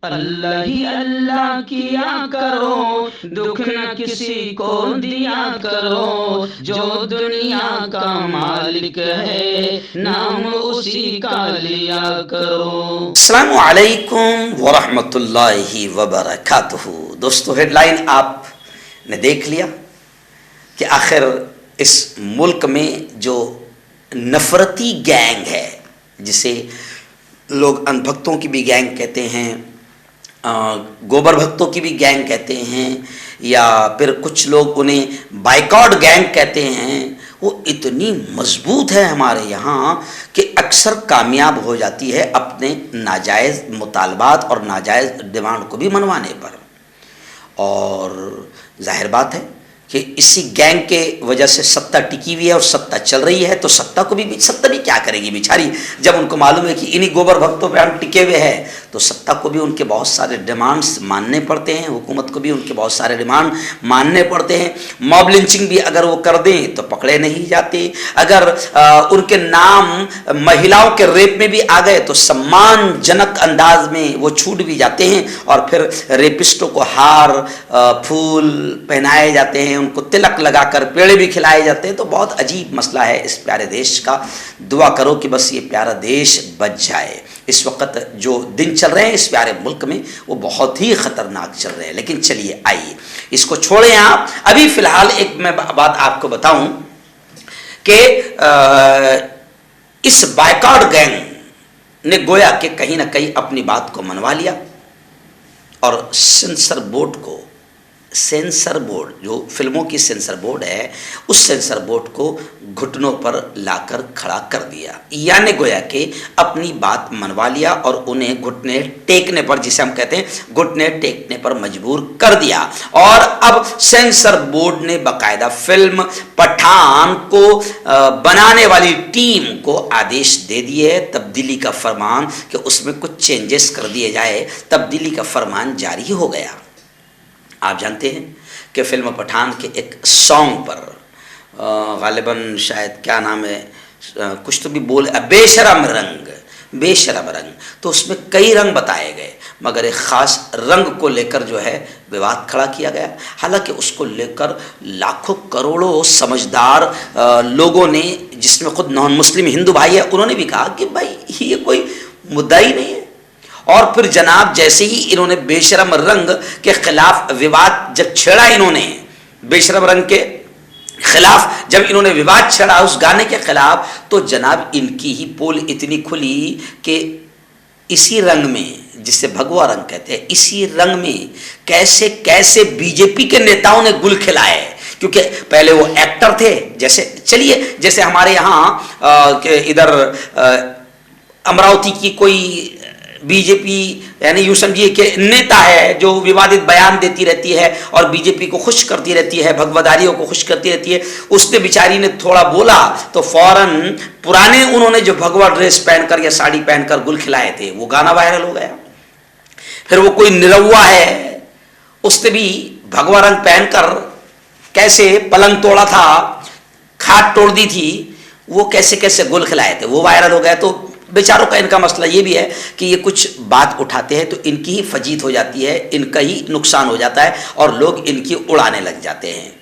अल्लाह ही अल्लाह किया करो, दुख न किसी को दिया करो, जो दुनिया का मालिक है नाम उसी का लिया करो। अस्सलामु अलैकुम वरहमतुल्लाहि वबरकातुहू। दोस्तों, हेडलाइन आपने देख लिया कि आखिर इस मुल्क में जो नफरती गैंग है, जिसे लोग अनभक्तों की भी गैंग कहते हैं, गोबर भक्तों की भी गैंग कहते हैं, या फिर कुछ लोग उन्हें बाइकॉट गैंग कहते हैं, वो इतनी मजबूत है हमारे यहाँ कि अक्सर कामयाब हो जाती है अपने नाजायज़ मुतालबात और नाजायज़ डिमांड को भी मनवाने पर। और जाहिर बात है कि इसी गैंग के वजह से सत्ता टिकी हुई है और सत्ता चल रही है। तो सत्ता भी क्या करेगी बेचारी, जब उनको मालूम है कि इन्हीं गोबर भक्तों पे हम टिके हुए हैं। तो सत्ता को भी उनके बहुत सारे डिमांड्स मानने पड़ते हैं, हुकूमत को भी उनके बहुत सारे डिमांड मानने पड़ते हैं। मॉब लिंचिंग भी अगर वो कर दें तो पकड़े नहीं जाते, अगर उनके नाम महिलाओं के रेप में भी आ गए तो सम्मानजनक अंदाज में वो छूट भी जाते हैं, और फिर रेपिस्टों को हार फूल पहनाए जाते हैं, उनको तिलक लगाकर पेड़े भी खिलाए जाते हैं। तो बहुत अजीब मसला है इस प्यारे देश का। दुआ करो कि बस ये प्यारा देश बच जाए। इस वक्त जो दिन चल रहे हैं इस प्यारे मुल्क में वो बहुत ही ख़तरनाक चल रहे हैं। लेकिन चलिए आइए इसको छोड़ें आप। अभी फ़िलहाल एक मैं बात आपको बताऊं कि इस बाइकॉट गैंग ने गोया कि कहीं ना कहीं अपनी बात को मनवा लिया और सेंसर बोर्ड जो फिल्मों की सेंसर बोर्ड है, उस सेंसर बोर्ड को घुटनों पर लाकर खड़ा कर दिया। यानी गोया कि अपनी बात मनवा लिया और उन्हें घुटने टेकने पर, जिसे हम कहते हैं घुटने टेकने पर मजबूर कर दिया। और अब सेंसर बोर्ड ने बाकायदा फिल्म पठान को बनाने वाली टीम को आदेश दे दिए तब्दीली का फरमान, कि उसमें कुछ चेंजेस कर दिए जाए। तब्दीली का फरमान जारी हो गया। आप जानते हैं कि फिल्म पठान के एक सॉन्ग पर गालिबन शायद क्या नाम है, कुछ तो भी बोले, बेशरम रंग, तो उसमें कई रंग बताए गए, मगर एक ख़ास रंग को लेकर जो है विवाद खड़ा किया गया। हालांकि उसको लेकर लाखों करोड़ों समझदार लोगों ने, जिसमें खुद नॉन मुस्लिम हिंदू भाई है, उन्होंने भी कहा कि भाई ये कोई मुद्दा ही नहीं है। और फिर जनाब जैसे ही इन्होंने बेशरम रंग के खिलाफ विवाद जब छेड़ा, इन्होंने बेशरम रंग के खिलाफ जब इन्होंने विवाद छेड़ा उस गाने के खिलाफ, तो जनाब इनकी ही पोल इतनी खुली कि इसी रंग में, जिसे भगवा रंग कहते हैं, इसी रंग में कैसे कैसे बीजेपी के नेताओं ने गुल खिलाए। क्योंकि पहले वो एक्टर थे, जैसे हमारे यहाँ इधर अमरावती की कोई बीजेपी, यानी यूं समझिए कि नेता है जो विवादित बयान देती रहती है और बीजेपी को खुश करती रहती है, भगवादारियों को खुश करती रहती है। उसने बेचारी ने थोड़ा बोला तो फौरन पुराने उन्होंने जो भगवा ड्रेस पहनकर या साड़ी पहनकर गुल खिलाए थे वो गाना वायरल हो गया। फिर वो कोई निरहुआ है, उसने भी भगवा रंग पहनकर कैसे पलंग तोड़ा था, खाट तोड़ दी थी, वो कैसे कैसे गुल खिलाए थे, वो वायरल हो गया। तो बेचारों का इनका मसला ये भी है कि ये कुछ बात उठाते हैं तो इनकी ही फजीत हो जाती है, इनका ही नुकसान हो जाता है और लोग इनकी उड़ाने लग जाते हैं।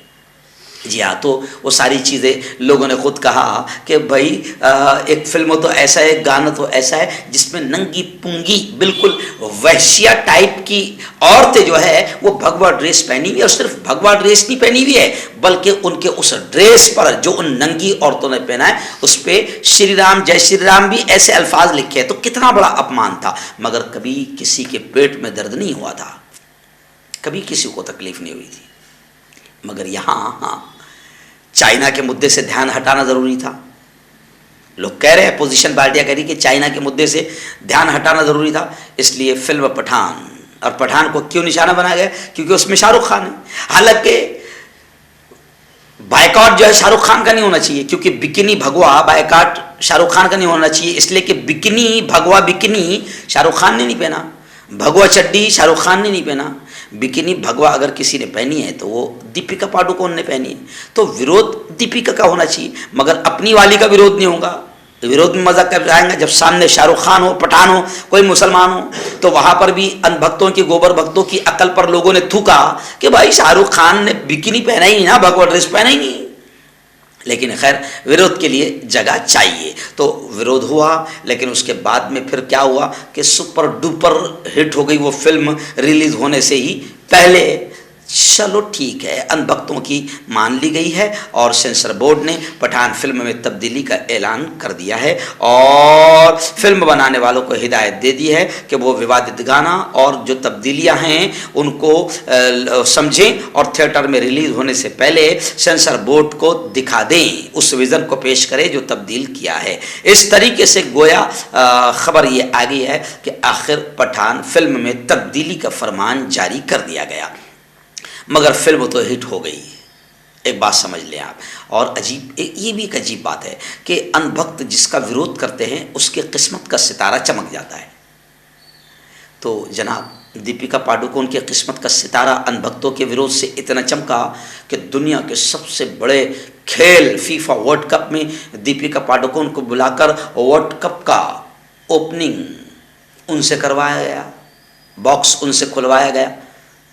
जी हाँ, तो वो सारी चीज़ें लोगों ने खुद कहा कि भाई एक फिल्म तो ऐसा है, गाना तो ऐसा है जिसमें नंगी पुंगी बिल्कुल वहशिया टाइप की औरतें जो है वो भगवा ड्रेस पहनी हुई, और सिर्फ भगवा ड्रेस नहीं पहनी हुई है बल्कि उनके उस ड्रेस पर जो उन नंगी औरतों ने पहना है उस पर श्री राम जय श्री राम भी ऐसे अल्फाज लिखे हैं। तो कितना बड़ा अपमान था। मगर कभी किसी के पेट में दर्द नहीं हुआ था, कभी किसी को तकलीफ नहीं हुई थी। मगर यहाँ चाइना के मुद्दे से ध्यान हटाना ज़रूरी था। लोग कह रहे हैं, पोजीशन पार्टियां कह रही कि चाइना के मुद्दे से ध्यान हटाना ज़रूरी था, इसलिए फिल्म पठान, और पठान को क्यों निशाना बनाया गया, क्योंकि उसमें शाहरुख खान है। हालांकि बायकॉट जो है शाहरुख खान का नहीं होना चाहिए, क्योंकि बिकिनी भगवा बायकॉट शाहरुख खान का नहीं होना चाहिए, इसलिए कि बिकिनी भगवा बिकिनी शाहरुख खान ने नहीं पहना, भगवा चड्डी शाहरुख खान ने नहीं पहना। बिकिनी भगवा अगर किसी ने पहनी है तो वो दीपिका पादुकोण ने पहनी है। तो विरोध दीपिका का होना चाहिए, मगर अपनी वाली का विरोध नहीं होगा। विरोध में मजा कर जाएंगे। जब सामने शाहरुख खान हो, पठान हो, कोई मुसलमान हो, तो वहां पर भी अंधभक्तों की, गोबर भक्तों की अकल पर लोगों ने थूका कि भाई शाहरुख खान ने बिकिनी पहना ही ना, भगवा ड्रेस पहना ही नहीं। लेकिन खैर विरोध के लिए जगह चाहिए, तो विरोध हुआ। लेकिन उसके बाद में फिर क्या हुआ कि सुपर डुपर हिट हो गई वो फिल्म रिलीज होने से ही पहले। चलो ठीक है, अंधभक्तों की मान ली गई है और सेंसर बोर्ड ने पठान फिल्म में तब्दीली का ऐलान कर दिया है और फिल्म बनाने वालों को हिदायत दे दी है कि वो विवादित गाना और जो तब्दीलियां हैं उनको समझें और थिएटर में रिलीज होने से पहले सेंसर बोर्ड को दिखा दें, उस विज़न को पेश करें जो तब्दील किया है। इस तरीके से गोया खबर ये आ गई है कि आखिर पठान फिल्म में तब्दीली का फरमान जारी कर दिया गया, मगर फिल्म तो हिट हो गई। एक बात समझ लें आप, और ये भी एक अजीब बात है कि अनभक्त जिसका विरोध करते हैं उसके किस्मत का सितारा चमक जाता है। तो जनाब दीपिका पादुकोण के किस्मत का सितारा अनभक्तों के विरोध से इतना चमका कि दुनिया के सबसे बड़े खेल फीफा वर्ल्ड कप में दीपिका पादुकोण को बुलाकर वर्ल्ड कप का ओपनिंग उनसे करवाया गया, बॉक्स उनसे खुलवाया गया।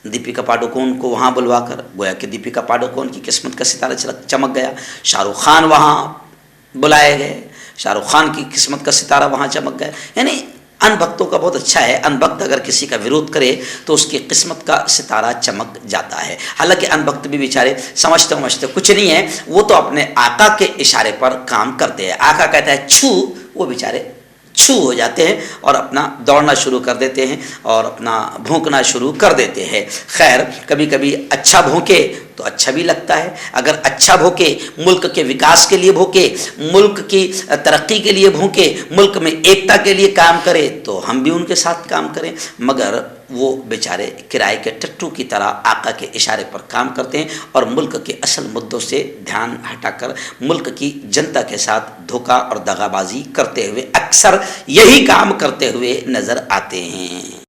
दीपिका पादुकोण को वहाँ बुलवाकर गोया कि दीपिका पादुकोण की किस्मत का सितारा चमक गया। शाहरुख खान वहाँ बुलाए गए, शाहरुख खान की किस्मत का सितारा वहाँ चमक गया। यानी अनभक्तों का बहुत अच्छा है, अनभक्त अगर किसी का विरोध करे तो उसकी किस्मत का सितारा चमक जाता है। हालांकि अनभक्त भी बेचारे समझते कुछ नहीं है, वो तो अपने आका के इशारे पर काम करते हैं। आका कहता है छू, वो बेचारे छू हो जाते हैं और अपना दौड़ना शुरू कर देते हैं और अपना भौंकना शुरू कर देते हैं। खैर कभी कभी अच्छा भौंके तो अच्छा भी लगता है। अगर अच्छा भौंके, मुल्क के विकास के लिए भौंके, मुल्क की तरक्की के लिए भौंके, मुल्क में एकता के लिए काम करे तो हम भी उनके साथ काम करें। मगर वो बेचारे किराए के टट्टू की तरह आका के इशारे पर काम करते हैं और मुल्क के असल मुद्दों से ध्यान हटाकर मुल्क की जनता के साथ धोखा और दगाबाजी करते हुए अक्सर यही काम करते हुए नजर आते हैं।